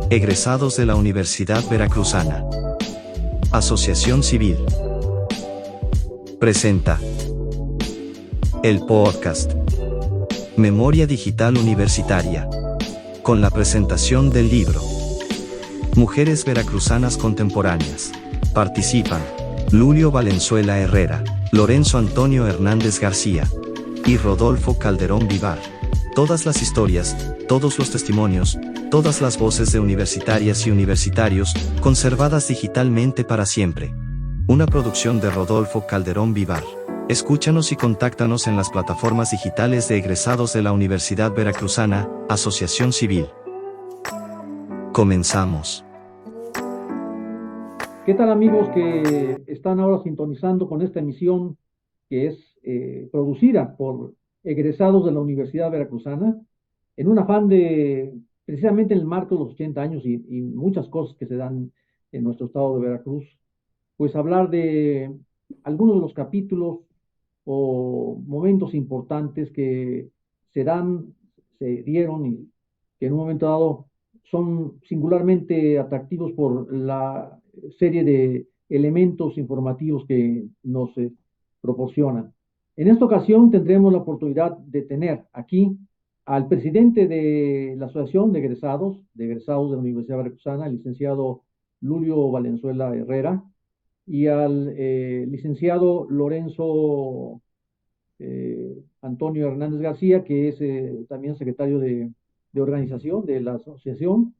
Egresados de la Universidad Veracruzana. Asociación Civil. Presenta el podcast Memoria Digital Universitaria, con la presentación del libro Mujeres Veracruzanas Contemporáneas. Participan Lulio Valenzuela Herrera, Lorenzo Antonio Hernández García y Rodolfo Calderón Vivar. Todas las historias, todos los testimonios, todas las voces de universitarias y universitarios, conservadas digitalmente para siempre. Una producción de Rodolfo Calderón Vivar. Escúchanos y contáctanos en las plataformas digitales de egresados de la Universidad Veracruzana, Asociación Civil. Comenzamos. ¿Qué tal, amigos que están ahora sintonizando con esta emisión que es producida por egresados de la Universidad Veracruzana en un afán de, precisamente en el marco de los 80 años y muchas cosas que se dan en nuestro estado de Veracruz, pues hablar de algunos de los capítulos o momentos importantes que se dieron y que en un momento dado son singularmente atractivos por la serie de elementos informativos que nos proporcionan. En esta ocasión tendremos la oportunidad de tener aquí al presidente de la Asociación de Egresados de la Universidad Veracruzana, el licenciado Lulio Valenzuela Herrera, y al licenciado Lorenzo Antonio Hernández García, que es también secretario de organización de la asociación,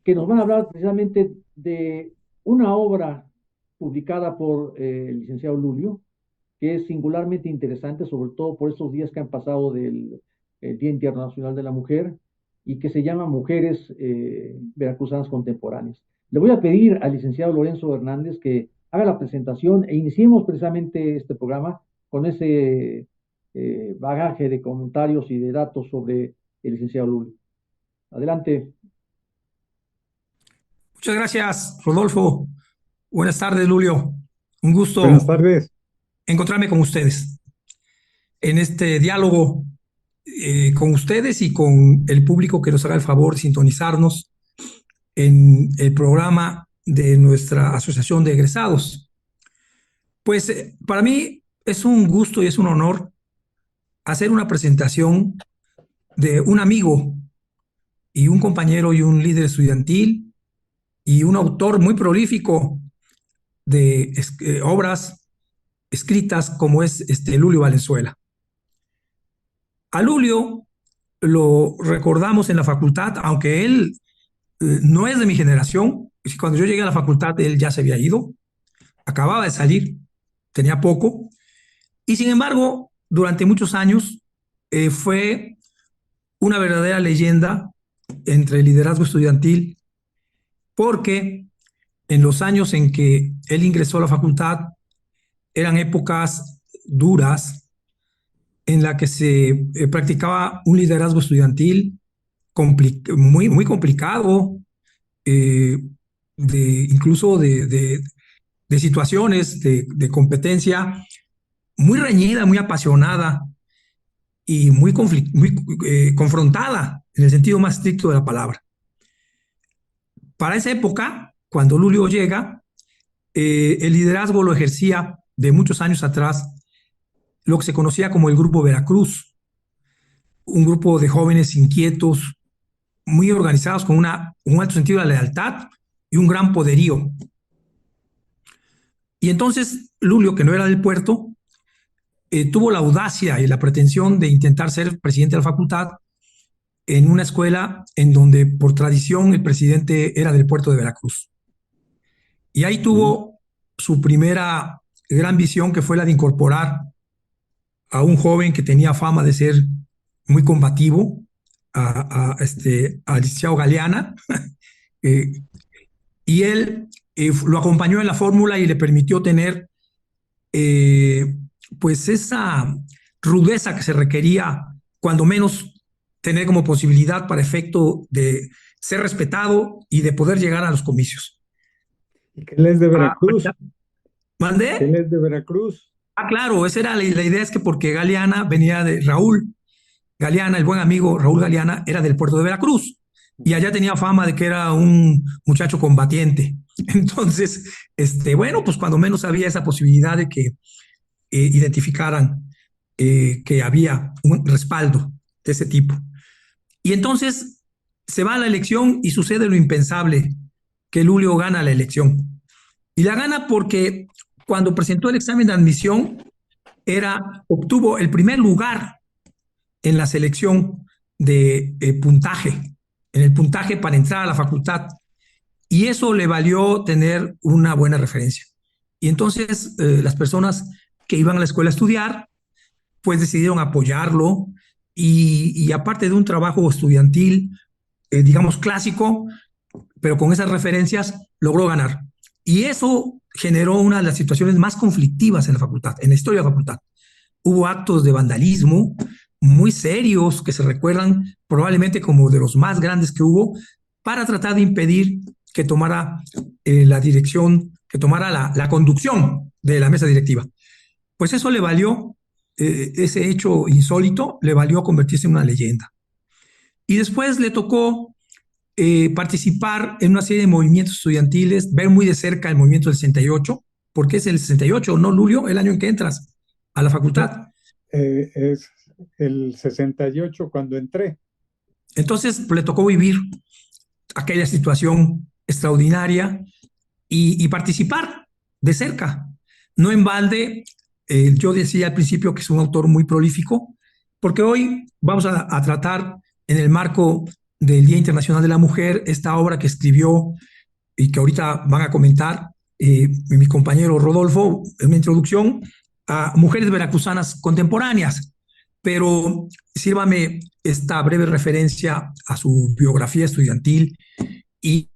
que nos van a hablar precisamente de una obra publicada por el licenciado Lulio, que es singularmente interesante, sobre todo por estos días que han pasado del Día Internacional de la Mujer, y que se llama Mujeres Veracruzanas Contemporáneas. Le voy a pedir al licenciado Lorenzo Hernández que haga la presentación e iniciemos precisamente este programa con ese bagaje de comentarios y de datos sobre el licenciado Lulio. Adelante. Muchas gracias, Rodolfo. Buenas tardes, Lulio. Un gusto Buenas tardes. encontrarme con ustedes en este diálogo con ustedes y con el público que nos haga el favor de sintonizarnos en el programa de nuestra Asociación de Egresados. Pues para mí es un gusto y es un honor hacer una presentación de un amigo y un compañero y un líder estudiantil y un autor muy prolífico de obras escritas como es Lulio Valenzuela. A Lulio lo recordamos en la facultad, aunque él no es de mi generación. Cuando yo llegué a la facultad, él ya se había ido, acababa de salir, tenía poco, y sin embargo, durante muchos años fue una verdadera leyenda entre el liderazgo estudiantil, porque en los años en que él ingresó a la facultad eran épocas duras en la que se practicaba un liderazgo estudiantil muy complicado, incluso de situaciones de competencia muy reñida, muy apasionada y muy confrontada en el sentido más estricto de la palabra. Para esa época, cuando Lulio llega, el liderazgo lo ejercía de muchos años atrás lo que se conocía como el Grupo Veracruz, un grupo de jóvenes inquietos, muy organizados, con un alto sentido de la lealtad y un gran poderío. Y entonces Lulio, que no era del puerto, tuvo la audacia y la pretensión de intentar ser presidente de la facultad en una escuela en donde por tradición el presidente era del puerto de Veracruz. Y ahí tuvo su primera gran visión, que fue la de incorporar a un joven que tenía fama de ser muy combativo, al licenciado Galeana, y él lo acompañó en la fórmula y le permitió tener pues esa rudeza que se requería, cuando menos tener como posibilidad para efecto de ser respetado y de poder llegar a los comicios. ¿Y que él es de Veracruz? ¿Mandé? Él es de Veracruz. Claro, esa era la idea, es que porque Galeana venía de Raúl Galeana, el buen amigo Raúl Galeana, era del puerto de Veracruz. y allá tenía fama de que era un muchacho combatiente. Entonces, bueno, pues cuando menos había esa posibilidad de que identificaran que había un respaldo de ese tipo. Y entonces se va a la elección y sucede lo impensable, que Lulio gana la elección. Y la gana porque cuando presentó el examen de admisión, obtuvo el primer lugar en la selección de puntaje, en el puntaje para entrar a la facultad. Y eso le valió tener una buena referencia. Y entonces las personas que iban a la escuela a estudiar, pues decidieron apoyarlo y aparte de un trabajo estudiantil, digamos, clásico, pero con esas referencias, logró ganar. Y eso generó una de las situaciones más conflictivas en la facultad, en la historia de la facultad. Hubo actos de vandalismo muy serios que se recuerdan probablemente como de los más grandes que hubo para tratar de impedir que tomara la dirección, que tomara la conducción de la mesa directiva. Pues eso le valió, ese hecho insólito, le valió convertirse en una leyenda. Y después le tocó participar en una serie de movimientos estudiantiles, ver muy de cerca el movimiento del 68, porque es el 68, ¿no, Lulio? El año en que entras a la facultad. Es el 68 cuando entré. Entonces le tocó vivir aquella situación extraordinaria y participar de cerca. No en balde, yo decía al principio que es un autor muy prolífico, porque hoy vamos a tratar en el marco del Día Internacional de la Mujer esta obra que escribió y que ahorita van a comentar mi compañero Rodolfo en una introducción a Mujeres Veracruzanas Contemporáneas. Pero sírvame esta breve referencia a su biografía estudiantil y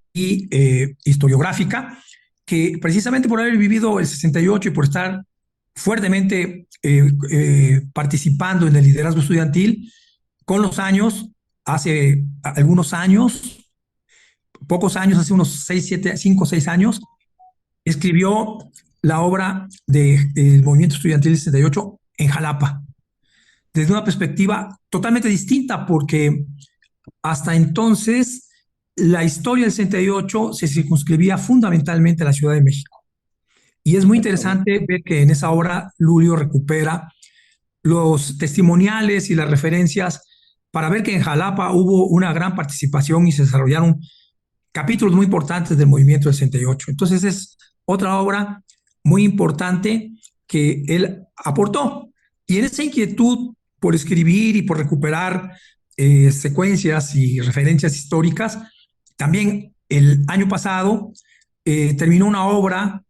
historiográfica, que precisamente por haber vivido el 68 y por estar fuertemente participando en el liderazgo estudiantil, con los años, hace algunos años, pocos años, hace unos 6, 7, 5, 6 años, escribió la obra del movimiento estudiantil del 68 en Jalapa, desde una perspectiva totalmente distinta, porque hasta entonces la historia del 68 se circunscribía fundamentalmente a la Ciudad de México. Y es muy interesante ver que en esa obra Lulio recupera los testimoniales y las referencias para ver que en Jalapa hubo una gran participación y se desarrollaron capítulos muy importantes del movimiento del 68. Entonces es otra obra muy importante que él aportó. Y en esa inquietud por escribir y por recuperar secuencias y referencias históricas, también el año pasado terminó una obra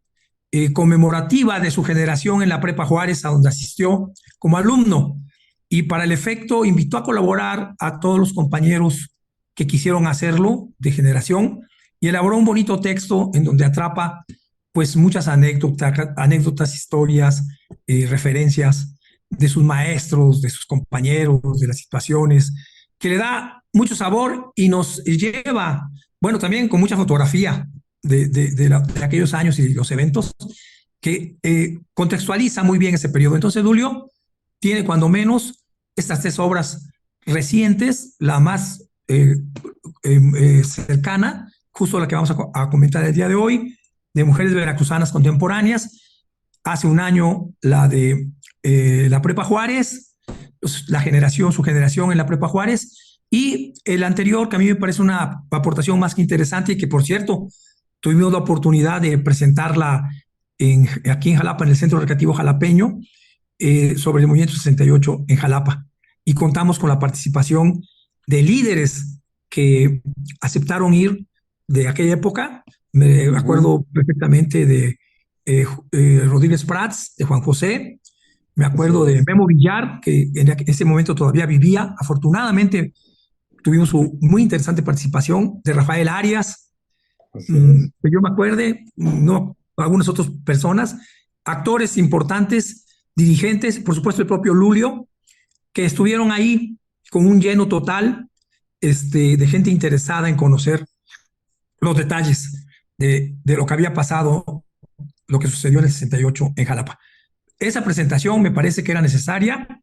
conmemorativa de su generación en la Prepa Juárez, a donde asistió como alumno. Y para el efecto invitó a colaborar a todos los compañeros que quisieron hacerlo de generación y elaboró un bonito texto en donde atrapa pues muchas anécdotas, historias, referencias de sus maestros, de sus compañeros, de las situaciones, que le da mucho sabor y nos lleva, bueno, también con mucha fotografía de aquellos años y los eventos que contextualiza muy bien ese periodo. Entonces, Julio tiene cuando menos estas 3 obras recientes, la más cercana, justo la que vamos a comentar el día de hoy, de Mujeres Veracruzanas Contemporáneas. Hace un año la de la Prepa Juárez, su generación en la Prepa Juárez, y el anterior, que a mí me parece una aportación más que interesante y que, por cierto, tuvimos la oportunidad de presentarla aquí en Jalapa, en el Centro Recreativo Jalapeño, sobre el movimiento 68 en Jalapa. Y contamos con la participación de líderes que aceptaron ir de aquella época. Me acuerdo perfectamente de Rodríguez Prats, de Juan José. Me acuerdo de Memo Villar, que en ese momento todavía vivía. Afortunadamente tuvimos su muy interesante participación, de Rafael Arias, que yo me acuerde, no, algunas otras personas, actores importantes, dirigentes, por supuesto el propio Lulio, que estuvieron ahí con un lleno total de gente interesada en conocer los detalles de lo que había pasado, lo que sucedió en el 68 en Jalapa. Esa presentación me parece que era necesaria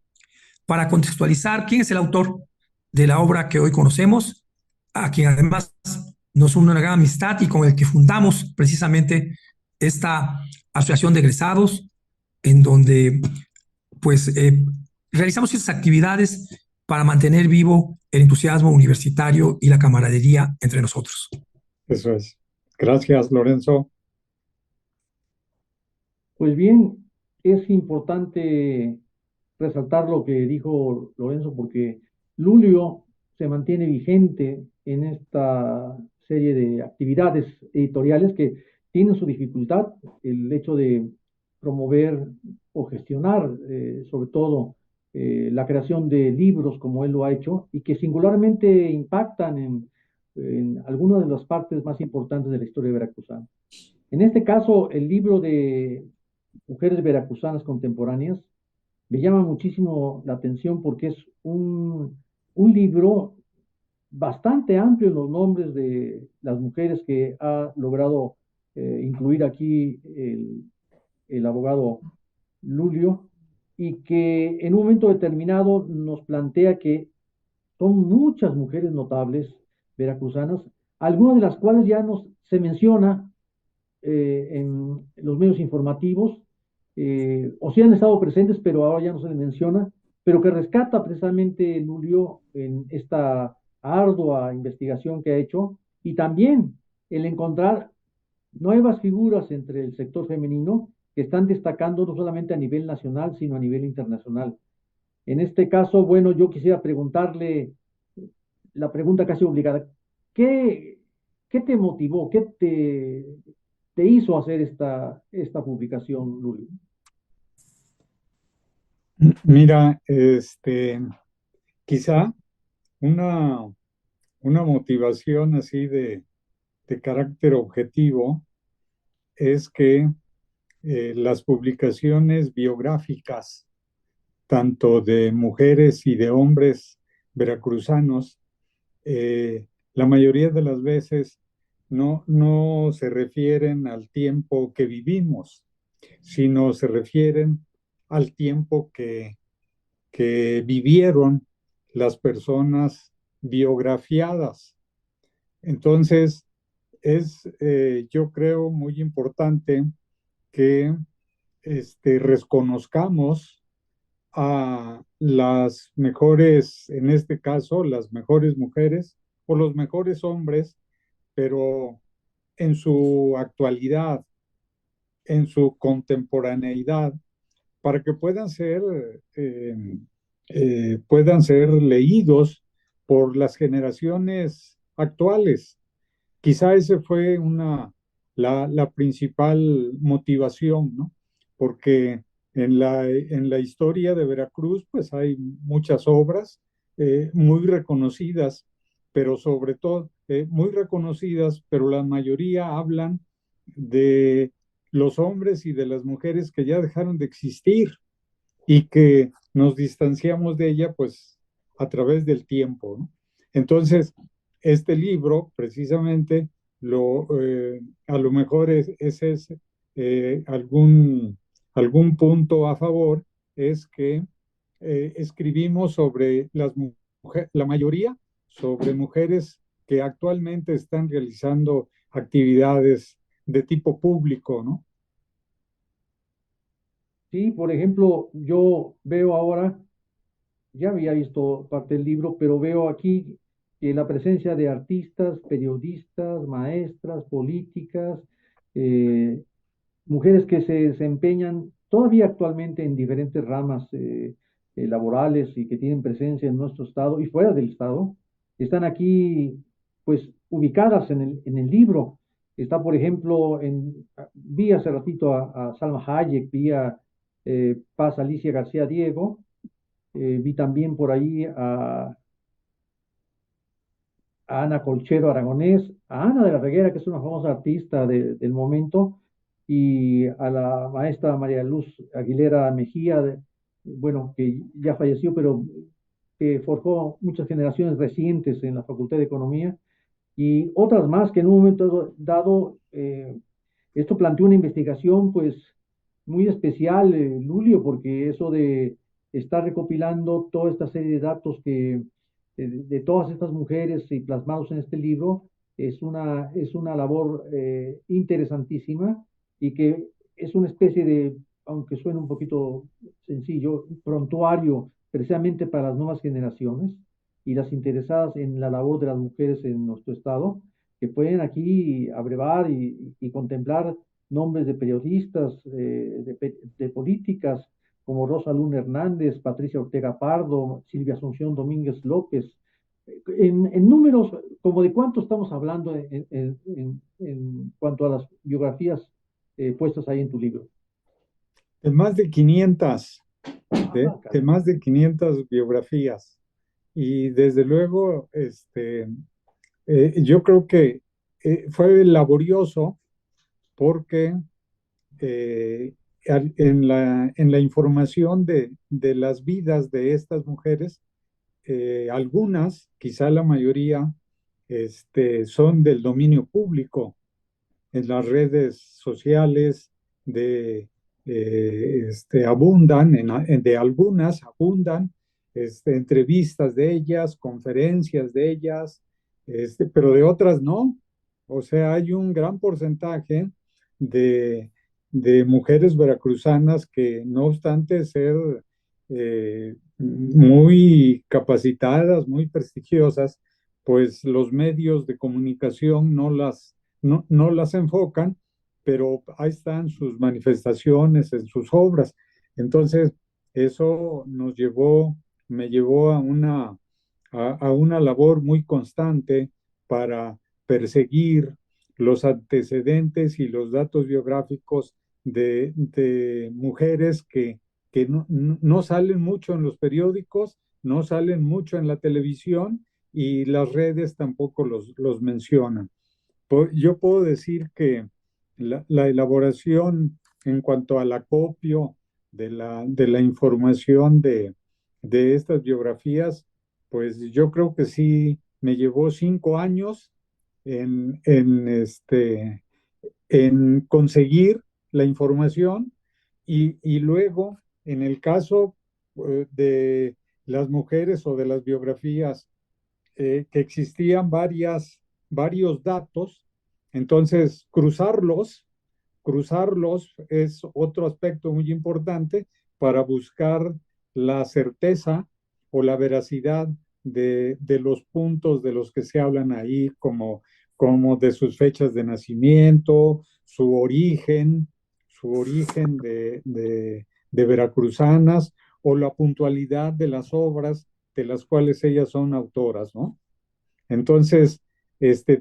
para contextualizar quién es el autor de la obra que hoy conocemos a quien además nos une una gran amistad y con el que fundamos precisamente esta asociación de egresados, en donde pues realizamos estas actividades para mantener vivo el entusiasmo universitario y la camaradería entre nosotros. Eso es. Gracias, Lorenzo. Pues bien, es importante resaltar lo que dijo Lorenzo, porque Lulio se mantiene vigente en esta serie de actividades editoriales que tienen su dificultad, el hecho de promover o gestionar, sobre todo, la creación de libros como él lo ha hecho y que singularmente impactan en algunas de las partes más importantes de la historia veracruzana. En este caso, el libro de Mujeres Veracruzanas Contemporáneas me llama muchísimo la atención porque es un libro bastante amplio en los nombres de las mujeres que ha logrado incluir aquí el abogado Lulio y que en un momento determinado nos plantea que son muchas mujeres notables veracruzanas, algunas de las cuales ya se menciona en los medios informativos, o sí han estado presentes, pero ahora ya no se les menciona, pero que rescata precisamente Lulio en esta ardua investigación que ha hecho, y también el encontrar nuevas figuras entre el sector femenino que están destacando no solamente a nivel nacional, sino a nivel internacional. En este caso, bueno, yo quisiera preguntarle la pregunta casi obligada. ¿Qué, qué te motivó? ¿Qué te hizo hacer esta publicación, Luli? Mira, quizá una, una motivación así de carácter objetivo es que las publicaciones biográficas, tanto de mujeres y de hombres veracruzanos, la mayoría de las veces no se refieren al tiempo que vivimos, sino se refieren al tiempo que vivieron las personas biografiadas. Entonces, yo creo, muy importante que reconozcamos a las mejores, en este caso, las mejores mujeres o los mejores hombres, pero en su actualidad, en su contemporaneidad, para que eh, puedan ser leídos por las generaciones actuales. Quizá ese fue la principal motivación, ¿no? Porque en la historia de Veracruz, pues hay muchas obras muy reconocidas, pero sobre todo muy reconocidas, pero la mayoría hablan de los hombres y de las mujeres que ya dejaron de existir y que nos distanciamos de ella, pues, a través del tiempo, ¿no? Entonces, este libro, precisamente, a lo mejor ese es algún punto a favor, es que escribimos sobre la mayoría sobre mujeres que actualmente están realizando actividades de tipo público, ¿no? Sí, por ejemplo, yo veo ahora, ya había visto parte del libro, pero veo aquí que la presencia de artistas, periodistas, maestras, políticas, eh, mujeres que se desempeñan todavía actualmente en diferentes ramas laborales y que tienen presencia en nuestro estado y fuera del estado, están aquí pues ubicadas en el libro. Está, por ejemplo, vi hace ratito a Salma Hayek, vi a Paz Alicia García Diego, vi también por ahí a Ana Colchero Aragonés, a Ana de la Reguera, que es una famosa artista del momento, y a la maestra María Luz Aguilera Mejía, bueno, que ya falleció, pero que forjó muchas generaciones recientes en la Facultad de Economía, y otras más que en un momento dado, esto planteó una investigación pues muy especial, Lulio, porque eso de estar recopilando toda esta serie de datos que de todas estas mujeres y plasmados en este libro es una labor interesantísima y que es una especie de, aunque suene un poquito sencillo, prontuario precisamente para las nuevas generaciones y las interesadas en la labor de las mujeres en nuestro estado, que pueden aquí abrevar y contemplar nombres de periodistas, de políticas, como Rosa Luna Hernández, Patricia Ortega Pardo, Silvia Asunción Domínguez López. En números, como de cuánto estamos hablando en cuanto a las biografías puestas ahí en tu libro. De más de 500, de Caramba. más de 500 biografías. Y desde luego, yo creo que fue laborioso porque eh, en la información de las vidas de estas mujeres, algunas, quizá la mayoría, son del dominio público en las redes sociales abundan, de algunas abundan entrevistas de ellas, conferencias de ellas, pero de otras no. O sea, hay un gran porcentaje de, de mujeres veracruzanas que, no obstante ser muy capacitadas, muy prestigiosas, pues los medios de comunicación no las enfocan, pero ahí están sus manifestaciones en sus obras. Entonces, eso me llevó a una labor muy constante para perseguir los antecedentes y los datos biográficos de mujeres que no salen mucho en los periódicos, no salen mucho en la televisión y las redes tampoco los mencionan. Yo puedo decir que la elaboración en cuanto al acopio de la información de estas biografías, pues yo creo que sí me llevó 5 años en, en, este, en conseguir la información y luego, en el caso de las mujeres o de las biografías, que existían varios datos, entonces cruzarlos es otro aspecto muy importante para buscar la certeza o la veracidad de los puntos de los que se hablan ahí, como de sus fechas de nacimiento, su origen de veracruzanas o la puntualidad de las obras de las cuales ellas son autoras, ¿no? Entonces,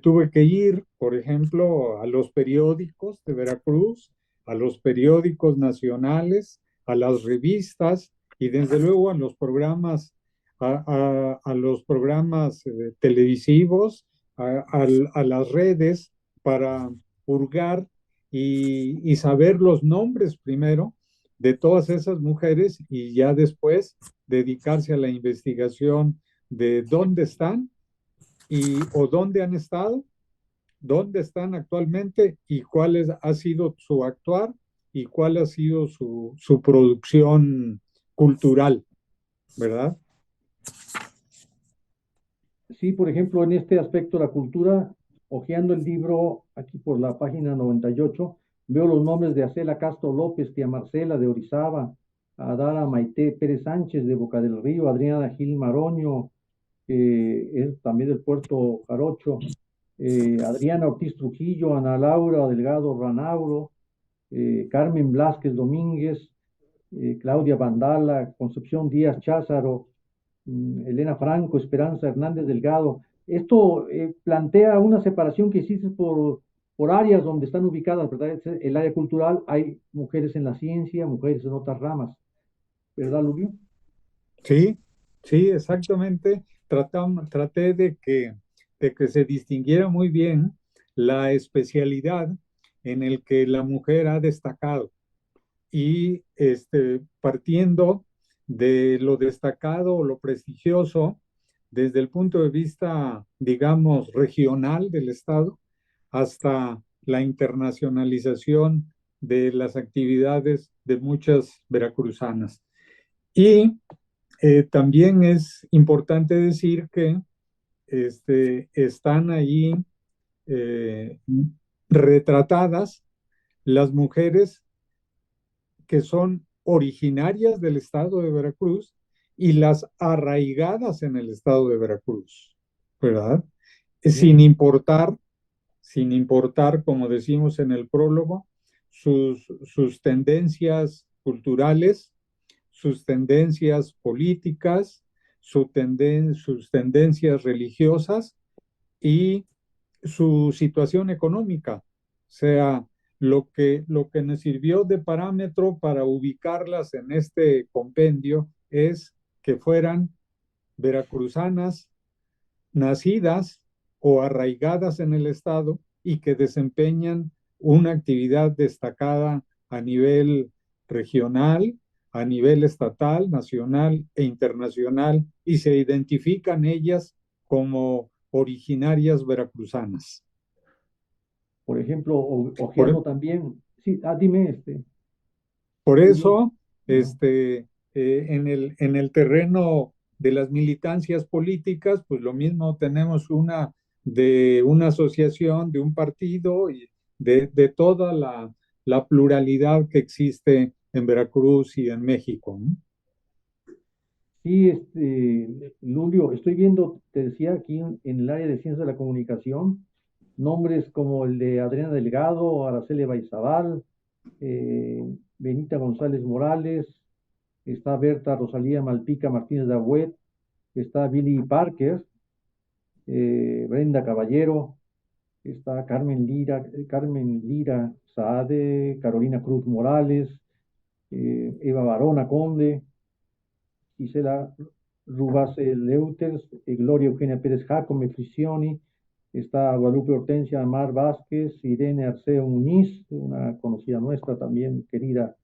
tuve que ir, por ejemplo, a los periódicos de Veracruz, a los periódicos nacionales, a las revistas y desde luego a los programas televisivos, a las redes para hurgar y saber los nombres primero de todas esas mujeres y ya después dedicarse a la investigación de dónde están o dónde han estado, dónde están actualmente y ha sido su actuar y cuál ha sido su producción cultural, ¿verdad? Sí, por ejemplo, en este aspecto de la cultura, hojeando el libro aquí por la página 98, veo los nombres de Acela Castro López, tía Marcela de Orizaba, Adara Maite Pérez Sánchez de Boca del Río, Adriana Gil Maroño, es también del Puerto Jarocho, Adriana Ortiz Trujillo, Ana Laura Delgado Ranauro, Carmen Blázquez Domínguez, Claudia Vandala, Concepción Díaz Cházaro, Elena Franco, Esperanza Hernández Delgado. Esto plantea una separación que existe por áreas donde están ubicadas, ¿verdad? El área cultural, hay mujeres en la ciencia, mujeres en otras ramas, ¿verdad, Lubio? Sí, sí, exactamente. Traté de que se distinguiera muy bien la especialidad en el que la mujer ha destacado y partiendo de lo destacado o lo prestigioso desde el punto de vista, digamos, regional del Estado hasta la internacionalización de las actividades de muchas veracruzanas. Y También es importante decir que están ahí eh, retratadas las mujeres que son originarias del estado de Veracruz y las arraigadas en el estado de Veracruz, ¿verdad? Sin Bien, importar, sin importar, como decimos en el prólogo, sus tendencias culturales, sus tendencias políticas, sus tendencias religiosas y su situación económica. O sea, lo que nos sirvió de parámetro para ubicarlas en este compendio es que fueran veracruzanas, nacidas o arraigadas en el Estado y que desempeñan una actividad destacada a nivel regional, a nivel estatal, nacional e internacional, y se identifican ellas como originarias veracruzanas. por ejemplo, Por, ojeando también, sí, dime, por sí, bien. eso, Ajá. en el terreno de las militancias políticas, pues lo mismo tenemos una de una asociación, de un partido y de toda la pluralidad que existe en Veracruz y en México, ¿no? Sí, Lulio, estoy viendo, te decía aquí en el área de ciencias de la comunicación, nombres como el de Adriana Delgado, Araceli Baizabal, Benita González Morales, está Berta Rosalía Malpica Martínez de Agüet, está Billy Parker, Brenda Caballero, está Carmen Lira Saade, Carolina Cruz Morales, Eva Barona Conde, Gisela Rubase Leuters, Gloria Eugenia Pérez Jacome Frisioni, está Guadalupe Hortensia Amar Vázquez, Irene Arceo Muñiz, una conocida nuestra también, querida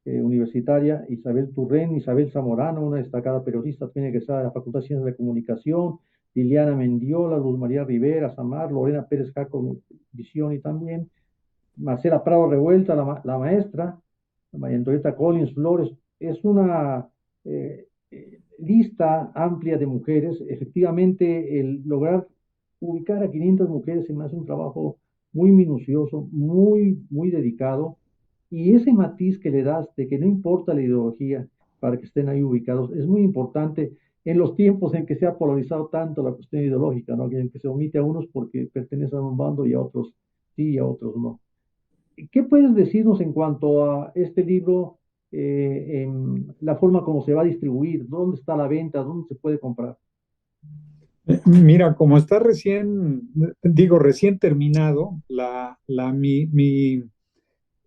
universitaria, Isabel Turren, Isabel Zamorano, una destacada periodista, tiene que estar de la Facultad de Ciencias de la Comunicación, Liliana Mendiola, Luz María Rivera, Samar, Lorena Pérez Jacome Visioni también, Marcela Prado Revuelta, la maestra, María Antonieta Collins Flores, es una lista amplia de mujeres. Efectivamente, el lograr ubicar a 500 mujeres se me hace un trabajo muy minucioso, muy dedicado, y ese matiz que le das de que no importa la ideología para que estén ahí ubicados es muy importante en los tiempos en que se ha polarizado tanto la cuestión ideológica, ¿no? En que se omite a unos porque pertenecen a un bando y a otros sí y a otros no. ¿Qué puedes decirnos en cuanto a este libro, en la forma como se va a distribuir? ¿Dónde está la venta? ¿Dónde se puede comprar? Mira, como está recién terminado,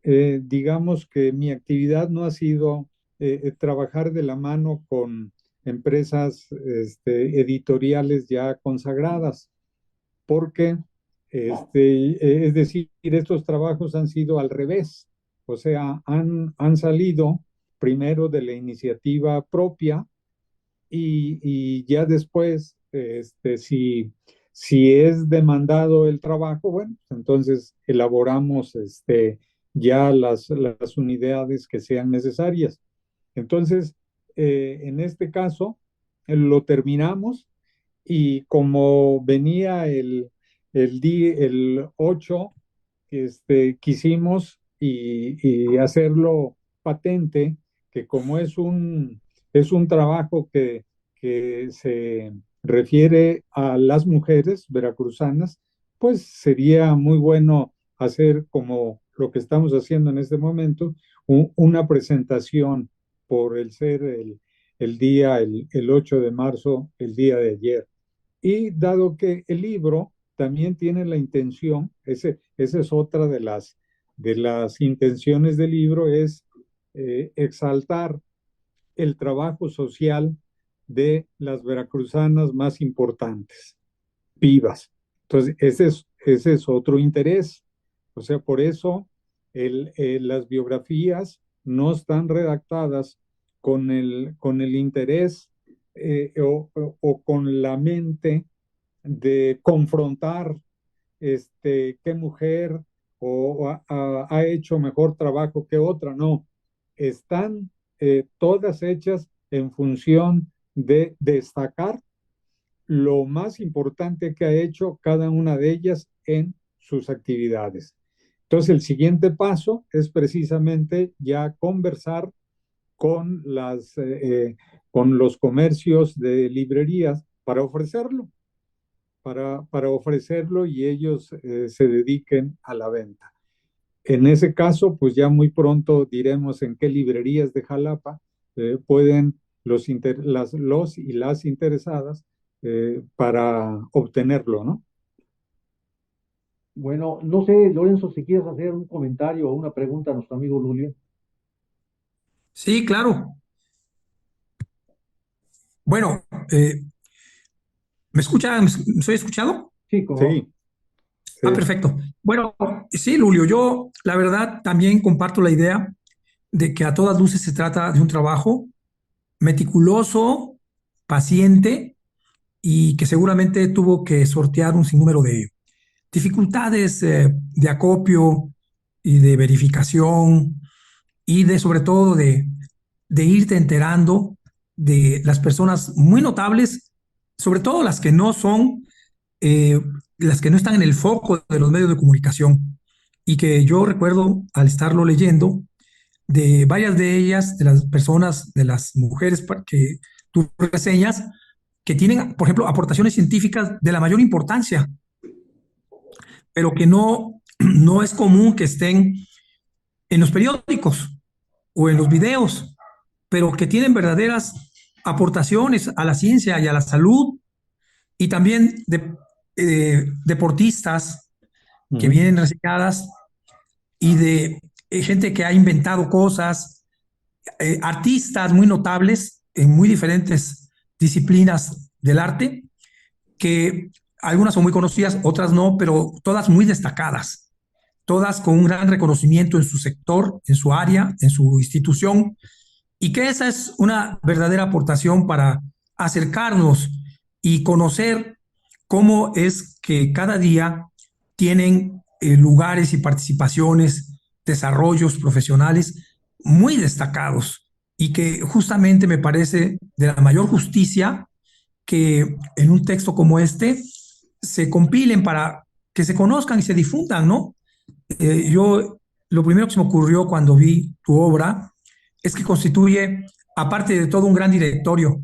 digamos que mi actividad no ha sido trabajar de la mano con empresas editoriales ya consagradas, porque, es decir, estos trabajos han sido al revés, o sea, han salido primero de la iniciativa propia y ya después, si es demandado el trabajo, bueno, pues entonces elaboramos ya las unidades que sean necesarias. Entonces, en este caso, lo terminamos y como venía el 8, quisimos y hacerlo patente, que como es un trabajo que se refiere a las mujeres veracruzanas, pues sería muy bueno hacer como lo que estamos haciendo en este momento, una presentación por el ser el 8 de marzo, el día de ayer. Y dado que el libro también tiene la intención, esa es otra de las intenciones del libro, es exaltar el trabajo social de las veracruzanas más importantes, vivas. Entonces, ese es otro interés. O sea, por eso las biografías no están redactadas con el interés o con la mente de confrontar qué mujer ha hecho mejor trabajo que otra. No, están todas hechas en función de destacar lo más importante que ha hecho cada una de ellas en sus actividades. Entonces, el siguiente paso es precisamente ya conversar con con los comercios de librerías para ofrecerlo y ellos se dediquen a la venta. En ese caso, pues ya muy pronto diremos en qué librerías de Jalapa pueden los y las interesadas para obtenerlo, ¿no? Bueno, no sé, Lorenzo, si quieres hacer un comentario o una pregunta a nuestro amigo Lulio. Sí, claro. Bueno, ¿me escucha? ¿Soy escuchado? Sí, como no. Sí, sí. Perfecto. Bueno, sí, Lulio, yo la verdad también comparto la idea de que a todas luces se trata de un trabajo meticuloso, paciente y que seguramente tuvo que sortear un sinnúmero de dificultades de acopio y de verificación y de sobre todo de irte enterando de las personas muy notables, sobre todo eh, las que no están en el foco de los medios de comunicación y que yo recuerdo al estarlo leyendo de varias de ellas, de las personas, de las mujeres que tú reseñas, que tienen, por ejemplo, aportaciones científicas de la mayor importancia, pero que no es común que estén en los periódicos o en los videos, pero que tienen verdaderas aportaciones a la ciencia y a la salud, y también deportistas que Uh-huh. vienen reseñadas y de gente que ha inventado cosas, artistas muy notables en muy diferentes disciplinas del arte, que algunas son muy conocidas, otras no, pero todas muy destacadas, todas con un gran reconocimiento en su sector, en su área, en su institución, y que esa es una verdadera aportación para acercarnos y conocer cómo es que cada día tienen lugares y participaciones, desarrollos profesionales muy destacados y que justamente me parece de la mayor justicia que en un texto como este se compilen para que se conozcan y se difundan, ¿no? Yo, lo primero que se me ocurrió cuando vi tu obra es que constituye, aparte de todo, un gran directorio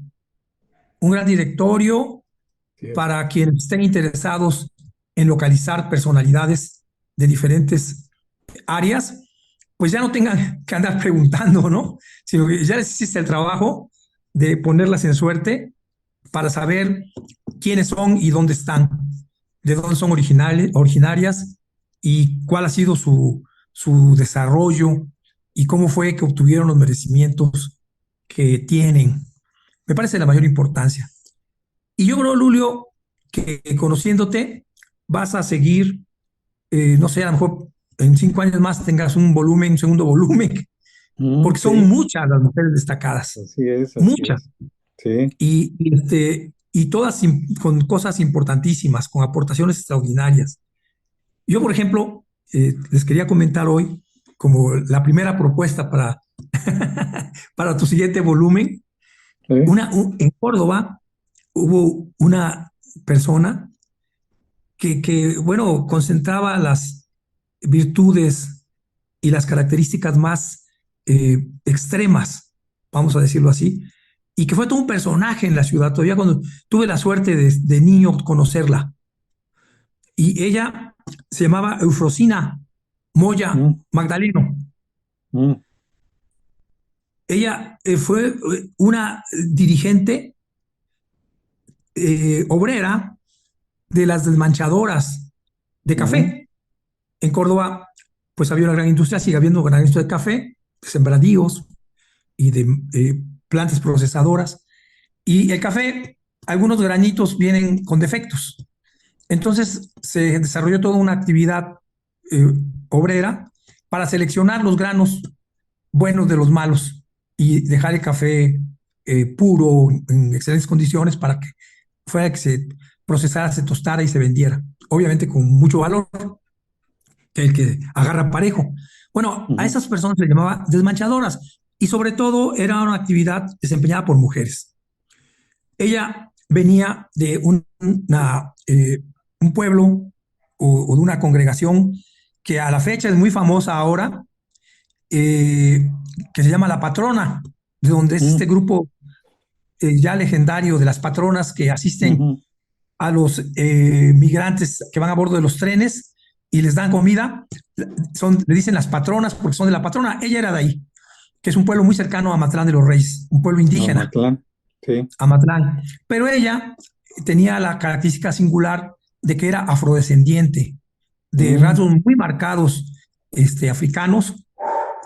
Sí, para quienes estén interesados en localizar personalidades de diferentes áreas, pues ya no tengan que andar preguntando, ¿no? Sino que ya les hiciste el trabajo de ponerlas en suerte para saber quiénes son y dónde están, de dónde son originarias y cuál ha sido su desarrollo y cómo fue que obtuvieron los merecimientos que tienen. Me parece de la mayor importancia. Y yo creo, Lulio, que conociéndote vas a seguir, no sé, a lo mejor en 5 años más tengas un segundo volumen, porque son sí, muchas las mujeres destacadas, así es, así muchas, es. Sí. y todas con cosas importantísimas, con aportaciones extraordinarias. Yo, por ejemplo, les quería comentar hoy, como la primera propuesta para tu siguiente volumen, Sí. en Córdoba hubo una persona bueno, concentraba las virtudes y las características más extremas, vamos a decirlo así, y que fue todo un personaje en la ciudad. Todavía cuando tuve la suerte de niño conocerla, y ella se llamaba Eufrosina Moya Mm, Magdaleno. mm, Ella fue una dirigente obrera de las desmanchadoras de mm, café. En Córdoba, pues había una gran industria, sigue habiendo una gran industria de café, de sembradíos y de plantas procesadoras. Y el café, algunos granitos vienen con defectos. Entonces se desarrolló toda una actividad eh, obrera para seleccionar los granos buenos de los malos y dejar el café puro, en excelentes condiciones, para que fuera que se procesara, se tostara y se vendiera. Obviamente con mucho valor, que el que agarra parejo. Bueno, a mm, esas personas se les llamaba desmanchadoras y sobre todo era una actividad desempeñada por mujeres. Ella venía de un pueblo o de una congregación que a la fecha es muy famosa ahora, eh, que se llama La Patrona, de donde es este Mm, grupo ya legendario de las patronas que asisten ujú. a los migrantes que van a bordo de los trenes y les dan comida. Le dicen las patronas porque son de La Patrona. Ella era de ahí, que es un pueblo muy cercano a Matlán de los Reyes, un pueblo indígena, Amatlán, sí. Amatlán. Pero ella tenía la característica singular de que era afrodescendiente, de Mm, rasgos muy marcados africanos.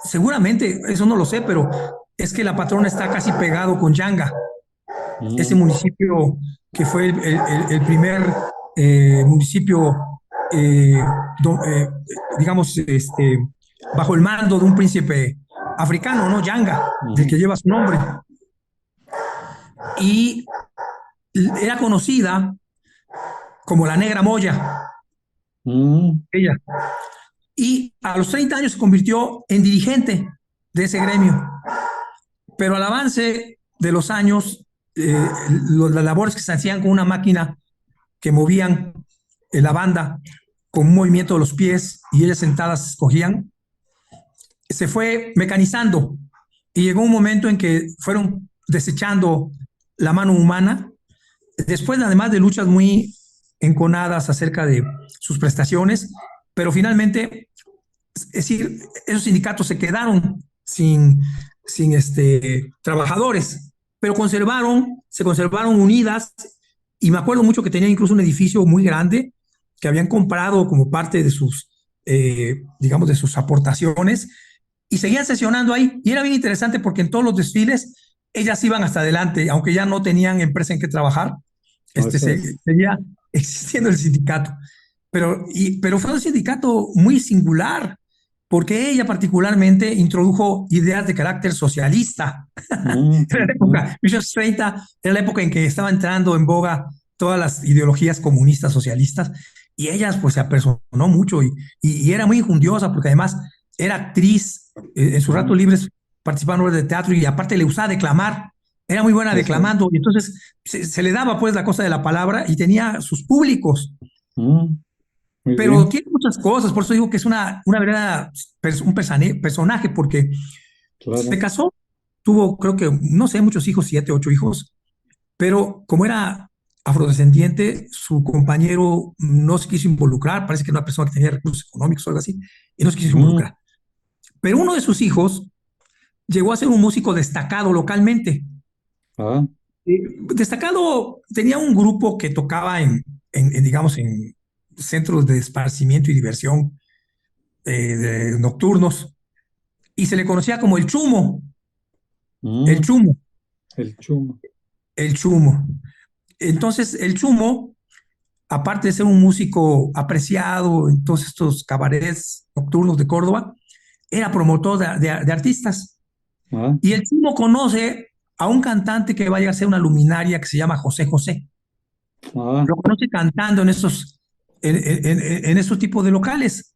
Seguramente, eso no lo sé, pero es que La Patrona está casi pegado con Yanga, ese mm, municipio que fue el primer municipio, eh, do, eh, digamos, bajo el mando de un príncipe africano, ¿no? Yanga, del ujú, que lleva su nombre. Y era conocida como la Negra Moya, mm, ella. Y a los 30 años se convirtió en dirigente de ese gremio. Pero al avance de los años, las labores que se hacían con una máquina que movían la banda con un movimiento de los pies y ellas sentadas escogían, se fue mecanizando y llegó un momento en que fueron desechando la mano humana, después además de luchas muy enconadas acerca de sus prestaciones, pero finalmente, es decir, esos sindicatos se quedaron sin trabajadores, pero se conservaron unidas y me acuerdo mucho que tenían incluso un edificio muy grande que habían comprado como parte de sus, digamos, de sus aportaciones y seguían sesionando ahí. Y era bien interesante porque en todos los desfiles ellas iban hasta adelante, aunque ya no tenían empresa en que trabajar, eso es. seguía existiendo el sindicato. Pero fue un sindicato muy singular, porque ella particularmente introdujo ideas de carácter socialista. Mm, Era la mm, época, 1830, era la época en que estaba entrando en boga todas las ideologías comunistas, socialistas, y ella pues se apersonó mucho y era muy injundiosa, porque además era actriz, en sus ratos mm, libres participaba en obras de teatro y aparte le usaba declamar, era muy buena eso es. declamando, y entonces se le daba pues la cosa de la palabra y tenía sus públicos, Mm, muy pero bien, tiene muchas cosas, por eso digo que es una verdadera, un personaje, porque se claro. casó, tuvo creo que, no sé, muchos hijos, 7, 8 hijos, pero como era afrodescendiente, su compañero no se quiso involucrar, parece que era una persona que tenía recursos económicos o algo así, y no se quiso Mm, involucrar. Pero uno de sus hijos llegó a ser un músico destacado localmente. ah, Destacado, tenía un grupo que tocaba digamos, en centros de esparcimiento y diversión nocturnos, y se le conocía como el mm, chumo, el chumo. el chumo. Entonces, el chumo, aparte de ser un músico apreciado en todos estos cabarets nocturnos de Córdoba, era promotor de artistas. Ah, Y el chumo conoce a un cantante que va a llegar a ser una luminaria que se llama José José. ah, Lo conoce cantando en esos tipos de locales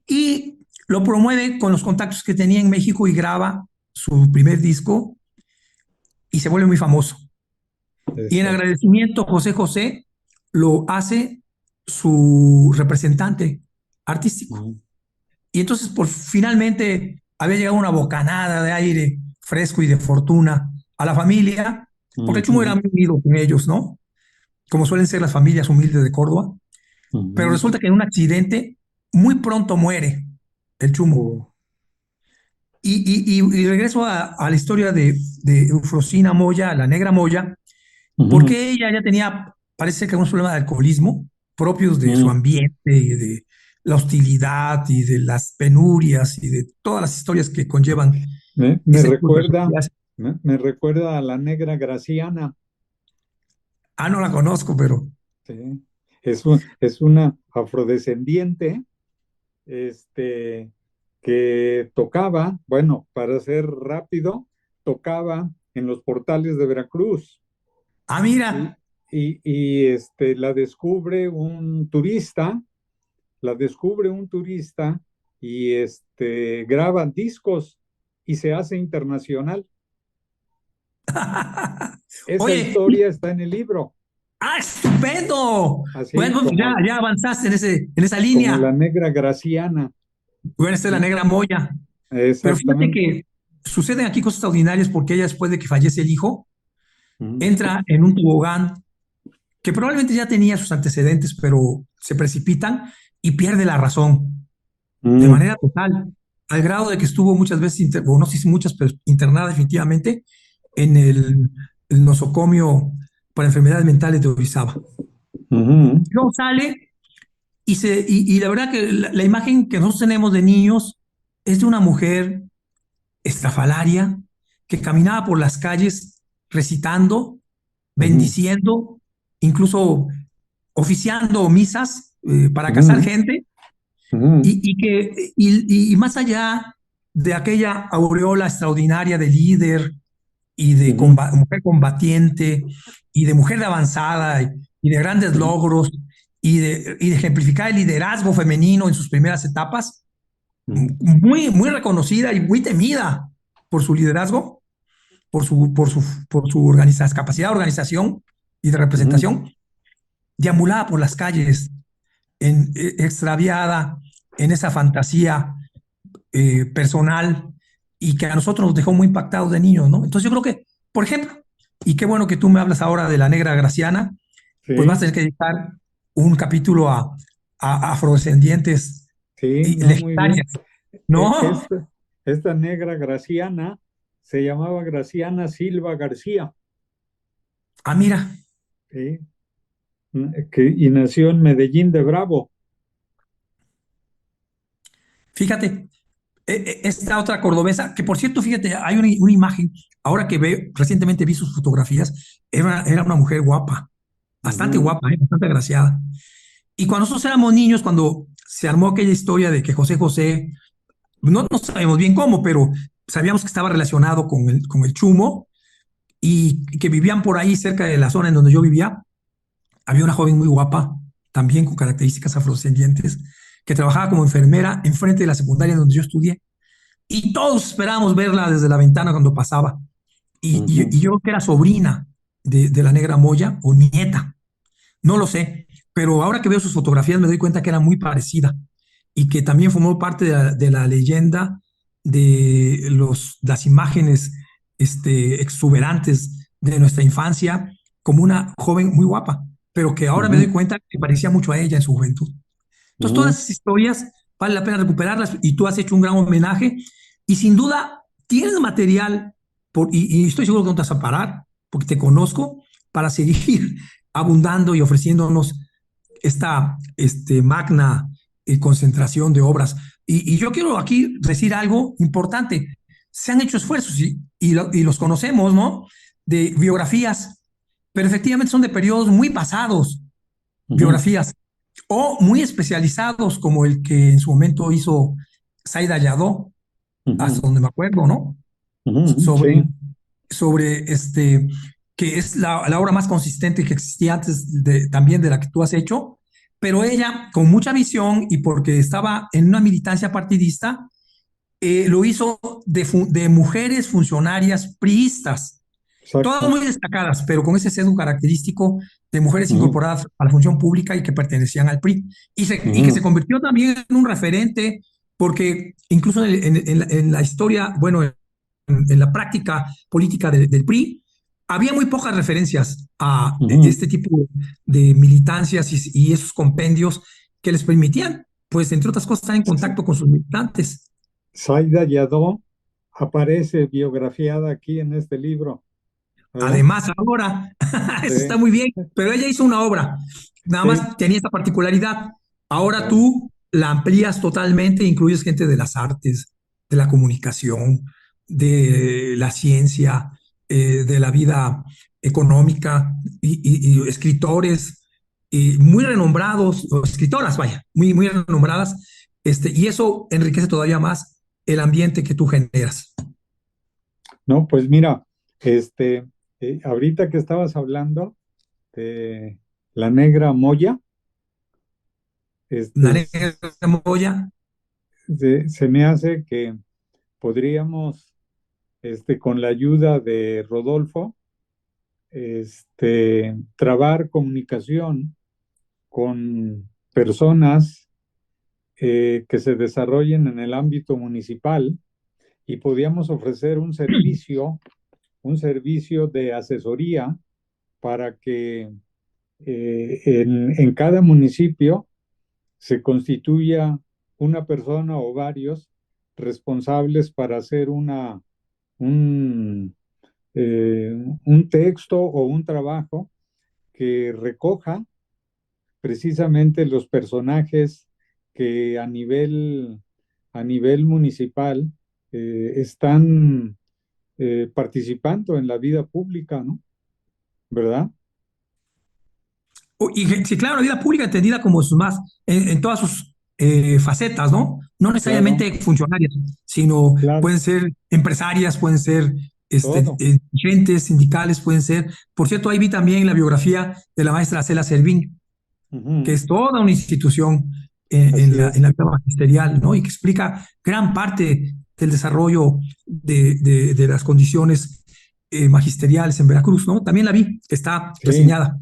y lo promueve con los contactos que tenía en México y graba su primer disco y se vuelve muy famoso. Y en eso es. agradecimiento, José José lo hace su representante artístico. Mm, Y entonces, finalmente había llegado una bocanada de aire fresco y de fortuna a la familia, porque el Chumo era ujú, muy unido con ellos, ¿no? Como suelen ser las familias humildes de Córdoba. Pero ujú. resulta que en un accidente muy pronto muere el Chumo. Oh, Y regreso a la historia de Eufrosina Moya, la Negra Moya, ujú, porque ella ya tenía, parece que algunos problemas de alcoholismo propios de su mm. ambiente y de la hostilidad y de las penurias y de todas las historias que conllevan Me ese tipo de recuerda, personalidades. me recuerda a la negra Graciana. Ah, no la conozco, pero Sí. Es una afrodescendiente, este, que tocaba, bueno, para ser rápido, tocaba en los portales de Veracruz y, mira, la descubre un turista, la descubre un turista y graba discos y se hace internacional. esa Oye, historia está en el libro, estupendo. así Bueno, ya avanzaste en esa como la línea. negra Graciana, Bueno, esta es la ¿sí? negra Moya. Pero fíjate Exactamente. que suceden aquí cosas extraordinarias porque ella, después de que fallece el hijo, Ujú, entra en un tobogán que probablemente ya tenía sus antecedentes, pero se precipitan y pierde la razón de ujú, manera total, al grado de que estuvo muchas veces, o no sé si muchas, pero internada definitivamente en el nosocomio para enfermedades mentales de Orizaba. ujú, Luego sale y la verdad que la imagen que nosotros tenemos de niños es de una mujer estrafalaria que caminaba por las calles recitando, ujú, bendiciendo, incluso oficiando misas para casar ujú, gente ujú, y más allá de aquella aureola extraordinaria de líder y de ujú, mujer combatiente y de mujer de avanzada y de grandes ujú, logros y de ejemplificar el liderazgo femenino en sus primeras etapas, ujú, muy reconocida y muy temida por su liderazgo, por su capacidad de organización y de ujú, representación, deambulada por las calles, extraviada en esa fantasía personal y que a nosotros nos dejó muy impactados de niños, ¿no? Entonces yo creo que, por ejemplo, y qué bueno que tú me hablas ahora de la negra Graciana, pues vas a sí, tener que dedicar un capítulo a afrodescendientes sí, y no, muy bien. legendarias, ¿no? Esta negra Graciana se llamaba Graciana Silva García, Ah, mira, ¿sí? Y nació en Medellín de Bravo. fíjate, esta otra cordobesa, que por cierto, fíjate, hay una imagen, ahora que recientemente vi sus fotografías, era una mujer guapa, bastante Ujú, guapa, bastante agraciada. Y cuando nosotros éramos niños, cuando se armó aquella historia de que José José, no sabemos bien cómo, pero sabíamos que estaba relacionado con el Chumo y que vivían por ahí cerca de la zona en donde yo vivía, había una joven muy guapa, también con características afrodescendientes, que trabajaba como enfermera enfrente de la secundaria donde yo estudié. Y todos esperábamos verla desde la ventana cuando pasaba. Y, y, ujú, y yo creo que era sobrina de la negra Moya o nieta, no lo sé, pero ahora que veo sus fotografías me doy cuenta que era muy parecida y que también formó parte de la leyenda de las imágenes exuberantes de nuestra infancia como una joven muy guapa, pero que ahora me doy ujú, cuenta que parecía mucho a ella en su juventud. Entonces, todas ujú. esas historias vale la pena recuperarlas y tú has hecho un gran homenaje y sin duda tienes material y estoy seguro que no te vas a parar porque te conozco para seguir abundando y ofreciéndonos esta magna concentración de obras. Y yo quiero aquí decir algo importante. Se han hecho esfuerzos y los conocemos, ¿no? De biografías, pero efectivamente son de periodos muy pasados, Ujú, biografías, o muy especializados, como el que en su momento hizo Saida Yadó, hasta ujú, donde me acuerdo, ¿no? ujú, Sobre, sí, sobre que es la obra más consistente que existía antes también de la que tú has hecho, pero ella, con mucha visión y porque estaba en una militancia partidista, lo hizo de mujeres funcionarias priistas, todas exacto. muy destacadas, pero con ese sesgo característico de mujeres Ujú, incorporadas a la función pública y que pertenecían al PRI, y que se ujú, convirtió también en un referente, porque incluso en la historia, bueno, en la práctica política del PRI, había muy pocas referencias a ujú. este tipo de militancias y esos compendios que les permitían, pues, entre otras cosas, estar en contacto con sus militantes. Zaida Yadó aparece biografiada aquí en este libro, ¿verdad? Además, ahora, eso está Sí, muy bien, pero ella hizo una obra, nada sí. más tenía esta particularidad. Ahora Claro. tú la amplías totalmente, incluyes gente de las artes, de la comunicación, de la ciencia, de la vida económica y escritores muy renombrados, o escritoras, vaya, muy renombradas, y eso enriquece todavía más el ambiente que tú generas. No, pues mira, este, ahorita que estabas hablando de la negra Moya, La este, negra Moya. se me hace que podríamos, con la ayuda de Rodolfo, trabar comunicación con personas que se desarrollen en el ámbito municipal y podíamos ofrecer un servicio de asesoría para que en cada municipio se constituya una persona o varios responsables para hacer un, un texto o un trabajo que recoja precisamente los personajes que a nivel municipal están participando en la vida pública, ¿no? ¿Verdad? Y sí, claro, la vida pública entendida como sus más, en todas sus facetas, ¿no? No Claro, necesariamente funcionarias, sino claro, pueden ser empresarias, pueden ser todo. dirigentes sindicales, pueden ser. Por cierto, ahí vi también la biografía de la maestra Cela Servín, que Ujú. es toda una institución Así en es. la vida magisterial, ¿no? Y que explica gran parte del desarrollo de las condiciones magisteriales en Veracruz, ¿no? También la vi, está Sí, reseñada.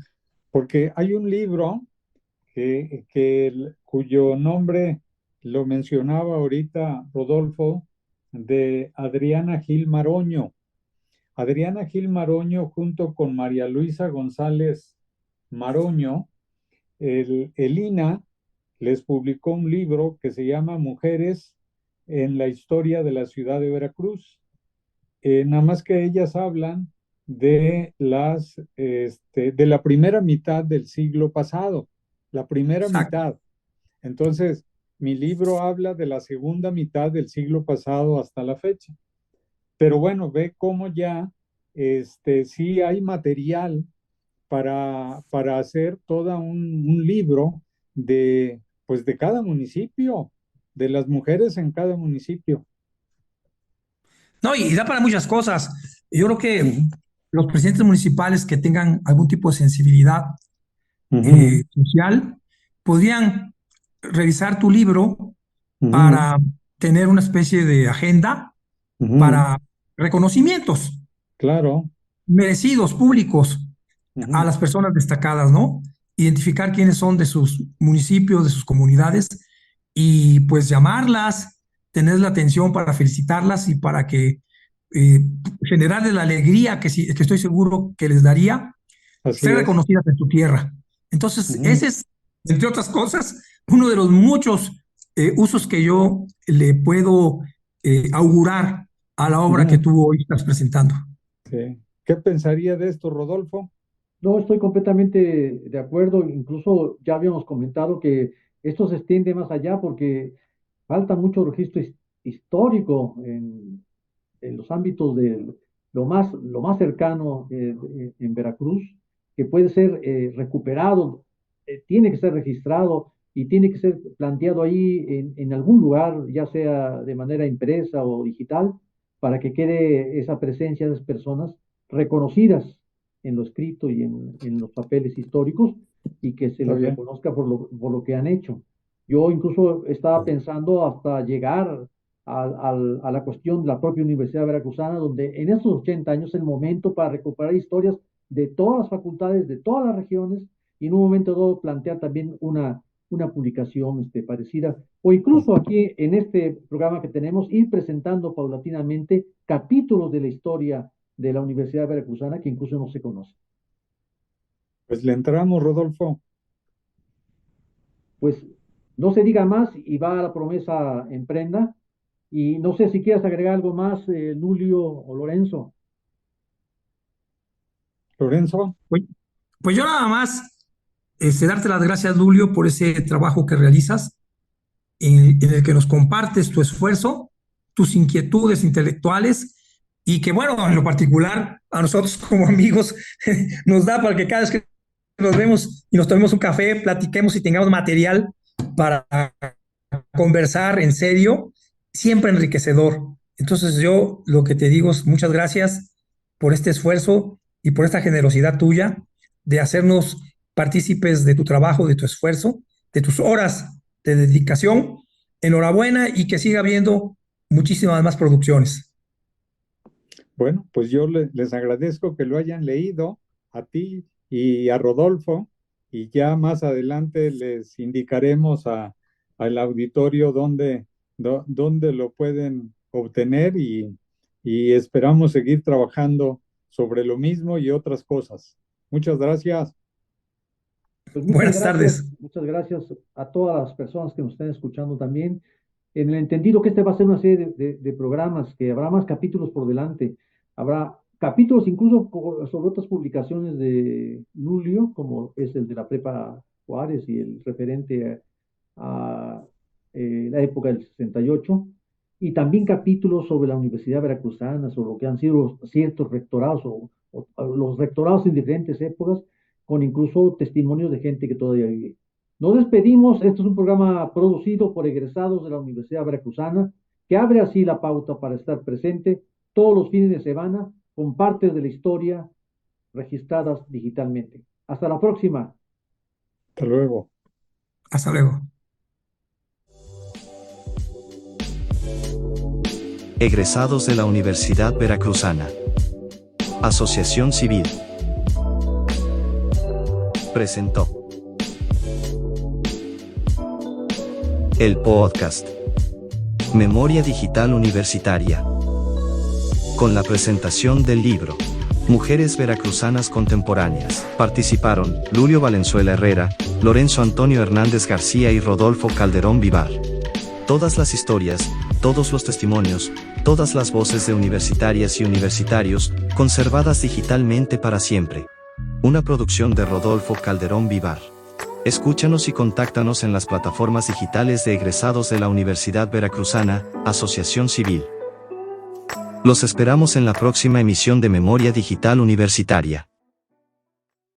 porque hay un libro cuyo nombre lo mencionaba ahorita Rodolfo, de Adriana Gil Maroño. Adriana Gil Maroño junto con María Luisa González Maroño, el INA les publicó un libro que se llama Mujeres en la historia de la ciudad de Veracruz. Nada más que ellas hablan de la primera mitad del siglo pasado, la primera Exacto. mitad. Entonces, mi libro habla de la segunda mitad del siglo pasado hasta la fecha. Pero bueno, ve cómo ya sí hay material para hacer todo un libro pues de cada municipio, de las mujeres en cada municipio. No, y da para muchas cosas. Yo creo que Ujú, los presidentes municipales que tengan algún tipo de sensibilidad ujú, social podrían revisar tu libro ujú, para tener una especie de agenda ujú. para reconocimientos Claro. merecidos, públicos, a Ujú, las personas destacadas, ¿no? Identificar quiénes son de sus municipios, de sus comunidades y pues llamarlas, tener la atención para felicitarlas y para que eh, generarles la alegría que, sí, que estoy seguro que les daría así ser es. reconocidas en tu tierra. Entonces, Ujú, ese es, entre otras cosas, uno de los muchos usos que yo le puedo augurar a la obra que ujú. tú hoy estás presentando. Sí. ¿Qué pensaría de esto, Rodolfo? No, estoy completamente de acuerdo. Incluso ya habíamos comentado que esto se extiende más allá porque falta mucho registro histórico en los ámbitos de lo más cercano en Veracruz, que puede ser recuperado, tiene que ser registrado y tiene que ser planteado ahí en algún lugar, ya sea de manera impresa o digital, para que quede esa presencia de esas personas reconocidas en lo escrito y en los papeles históricos y que se Está les bien. reconozca por lo que han hecho. Yo incluso estaba pensando hasta llegar a la cuestión de la propia Universidad Veracruzana, donde en estos 80 años es el momento para recuperar historias de todas las facultades, de todas las regiones, y en un momento dado plantear también una publicación parecida, o incluso aquí en este programa que tenemos, ir presentando paulatinamente capítulos de la historia de la Universidad Veracruzana que incluso no se conoce. Pues le entramos, Rodolfo. Pues no se diga más y va a la promesa en prenda. Y no sé si quieres agregar algo más, Lulio o Lorenzo. Lorenzo, Pues, pues yo nada más darte las gracias, Lulio, por ese trabajo que realizas, en el que nos compartes tu esfuerzo, tus inquietudes intelectuales y que, bueno, en lo particular, a nosotros como amigos nos da para que cada vez que nos vemos y nos tomemos un café, platiquemos y tengamos material para conversar en serio, siempre enriquecedor. Entonces yo lo que te digo es muchas gracias por este esfuerzo y por esta generosidad tuya de hacernos partícipes de tu trabajo, de tu esfuerzo, de tus horas de dedicación. Enhorabuena y que siga habiendo muchísimas más producciones. bueno, pues yo les agradezco que lo hayan leído, a ti y a Rodolfo, y ya más adelante les indicaremos al auditorio dónde lo pueden obtener y esperamos seguir trabajando sobre lo mismo y otras cosas. Muchas gracias. Pues Buenas tardes. muchas gracias a todas las personas que nos están escuchando también, en el entendido que este va a ser una serie de programas, que habrá más capítulos por delante, habrá capítulos incluso sobre otras publicaciones de Lulio, como es el de la Prepa Juárez y el referente a la época del 68, y también capítulos sobre la Universidad Veracruzana, sobre lo que han sido ciertos rectorados o los rectorados en diferentes épocas, con incluso testimonios de gente que todavía vive. Nos despedimos. Esto es un programa producido por egresados de la Universidad Veracruzana, que abre así la pauta para estar presente todos los fines de semana con partes de la historia registradas digitalmente. Hasta la próxima. Hasta luego. Hasta luego. Egresados de la Universidad Veracruzana. Asociación Civil. Presentó el podcast Memoria Digital Universitaria, con la presentación del libro Mujeres Veracruzanas Contemporáneas. Participaron Lulio Valenzuela Herrera, Lorenzo Antonio Hernández García y Rodolfo Calderón Vivar. Todas las historias, todos los testimonios, todas las voces de universitarias y universitarios, conservadas digitalmente para siempre. Una producción de Rodolfo Calderón Vivar. Escúchanos y contáctanos en las plataformas digitales de egresados de la Universidad Veracruzana, Asociación Civil. Los esperamos en la próxima emisión de Memoria Digital Universitaria.